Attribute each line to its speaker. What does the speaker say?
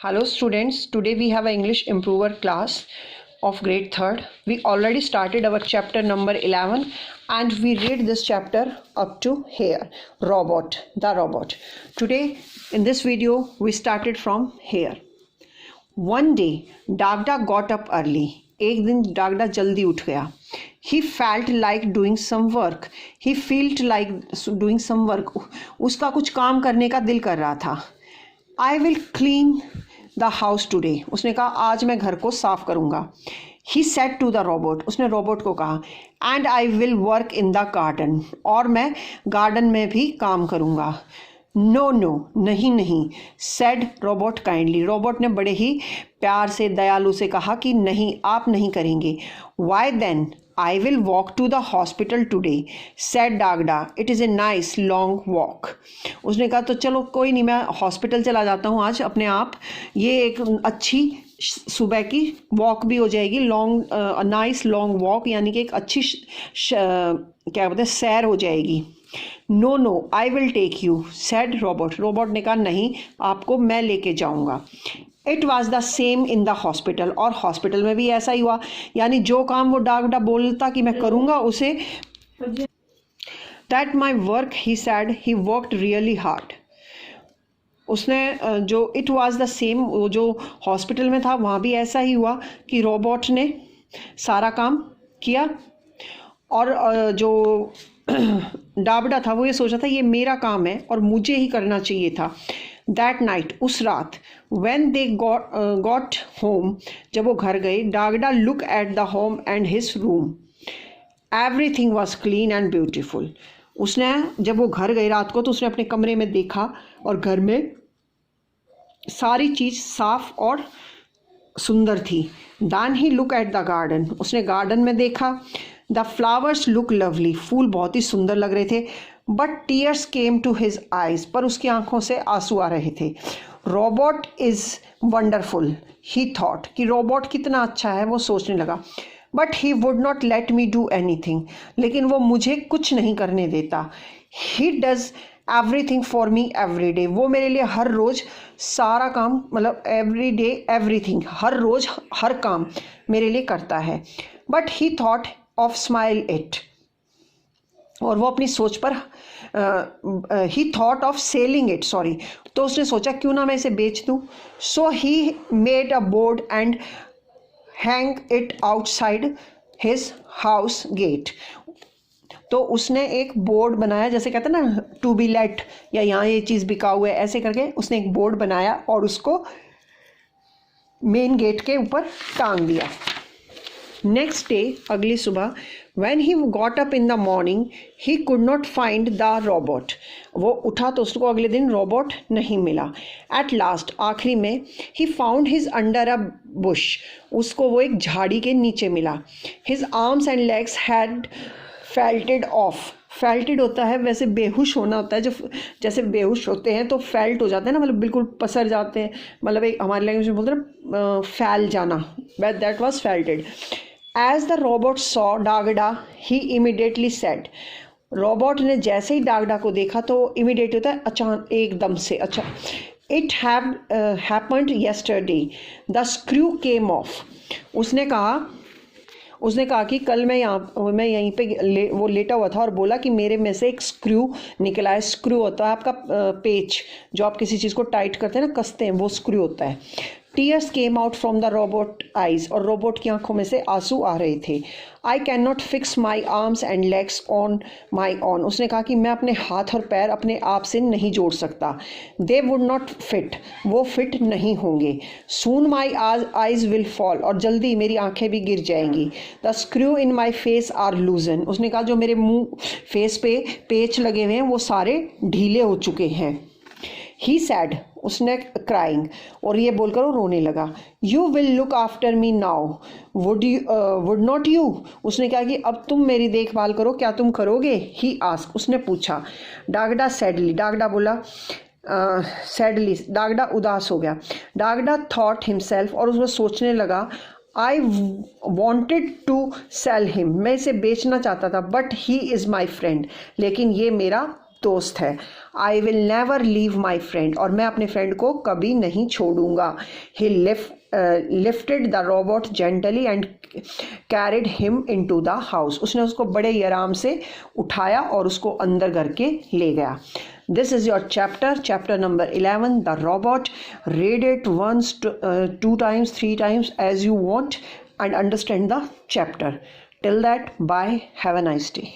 Speaker 1: Hello students, today we have an English improver class of grade 3rd. We already started our chapter number 11 and we read this chapter up to here, robot, the robot. Today in this video we started from here. One day Dagda got up early. एक दिन डागडा जल्दी उठ गया. He felt like doing some work. He felt like doing some work. उसका कुछ काम करने का दिल कर रहा था. I will clean the house today. उसने कहा आज मैं घर को साफ करूँगा. He said to the robot. उसने रोबोट को कहा and I will work in the garden. और मैं गार्डन में भी काम करूँगा. नो नो नहीं नहीं said robot kindly. रोबोट ने बड़े ही प्यार से दयालु से कहा कि नहीं आप नहीं करेंगे. Why then? I will walk to the hospital today, said Dagda. It is a nice long walk. उसने कहा तो चलो कोई नहीं मैं हॉस्पिटल चला जाता हूँ आज अपने आप. ये एक अच्छी सुबह की वॉक भी हो जाएगी. लॉन्ग नाइस लॉन्ग वॉक यानी कि एक अच्छी क्या बोलते हैं सैर हो जाएगी. No no I will take you said robot. Robot ने कहा नहीं आपको मैं लेके जाऊंगा. It was the same in the hospital. और हॉस्पिटल में भी ऐसा ही हुआ. यानी जो काम वो डागडा बोलता कि मैं करूँगा उसे. That my work he sad he worked really hard. उसने जो इट वॉज द सेम वो जो हॉस्पिटल में था वहाँ भी ऐसा ही हुआ कि रोबोट ने सारा काम किया. और जो डागडा था वो ये सोचा था ये मेरा काम है और मुझे ही करना चाहिए था. दैट नाइट उस रात when they got home जब वो घर गए डागडा look at the home and his room. Everything was clean and beautiful. उसने जब वो घर गई रात को तो उसने अपने कमरे में देखा और घर में सारी चीज़ साफ और सुंदर थी. Then he look at the garden. उसने गार्डन में देखा. The flowers look lovely. फूल बहुत ही सुंदर लग रहे थे. But tears came to his eyes. पर उसकी आंखों से आंसू आ रहे थे. Robot is wonderful he thought. कि रोबोट कितना अच्छा है वो सोचने लगा. But he would not let me do anything. लेकिन वो मुझे कुछ नहीं करने देता. He does everything for me every day. वो मेरे लिए हर रोज़ सारा काम मतलब एवरी डे एवरीथिंग हर रोज़ हर काम मेरे लिए करता है. But he thought of smile it. और वो अपनी सोच पर ही thought of selling it sorry. तो उसने सोचा क्यों ना मैं इसे बेच दूँ. So he made a board and hang it outside his house gate. तो उसने एक बोर्ड बनाया जैसे कहते हैं ना टू बी लेट या यहाँ ये चीज़ बिका हुआ है ऐसे करके उसने एक बोर्ड बनाया और उसको मेन गेट के ऊपर टांग दिया. नेक्स्ट डे अगली सुबह when he got up in the morning he could not find the robot. वो उठा तो उसको अगले दिन रोबोट नहीं मिला. At last आखिरी में he found his under a bush. उसको वो एक झाड़ी के नीचे मिला. His arms and legs had felted off. Felted होता है वैसे बेहोश होना होता है. जो जैसे बेहोश होते हैं तो फेल्ट हो जाते हैं ना मतलब बिल्कुल पसर जाते हैं. मतलब एक हमारे लैंग्वेज में बोलते हैं ना फैल जाना. That was felted. As the robot saw Dagda, he immediately said. Robot ने जैसे ही डागडा को देखा तो इमीडिएट होता है अचानक एकदम से. अच्छा. It happened yesterday. The screw came off. उसने कहा कि कल मैं यहीं पे वो लेटा हुआ था और बोला कि मेरे में से एक स्क्रू निकला है. स्क्रू होता है आपका पेच जो आप किसी चीज़ को टाइट करते हैं ना कसते हैं वो स्क्रू होता है. Tears came out from the robot eyes. और रोबोट की आंखों में से आंसू आ रहे थे. I can not fix my arms and legs on my on. उसने कहा कि मैं अपने हाथ और पैर अपने आप से नहीं जोड़ सकता. They would not fit. वो फिट नहीं होंगे. Soon my eyes will fall. और जल्दी मेरी आंखें भी गिर जाएंगी. The screw in my face are loosen. उसने कहा जो मेरे मुंह फेस पे पेच लगे हुए हैं वो सारे ढीले हो चुके हैं. ही सैड. उसने क्राइंग और ये बोलकर वो रोने लगा. You will look after me now would not you. उसने कहा कि अब तुम मेरी देखभाल करो क्या तुम करोगे. He ask. उसने पूछा. डागडा सैडली. डागडा बोला सैडली. डागडा उदास हो गया. Dagda thought himself. और उसको सोचने लगा I wanted to sell him. मैं इसे बेचना चाहता था but he is my friend. लेकिन ये मेरा दोस्त है। I will never leave my friend, और मैं अपने फ्रेंड को कभी नहीं छोड़ूंगा। He lifted the robot gently and carried him into the house, उसने उसको बड़े ही आराम से उठाया और उसको अंदर करके ले गया। This is your chapter number 11, the robot. Read it once, 2 times, 3 times as you want and understand the chapter. Till that, bye. Have a nice day.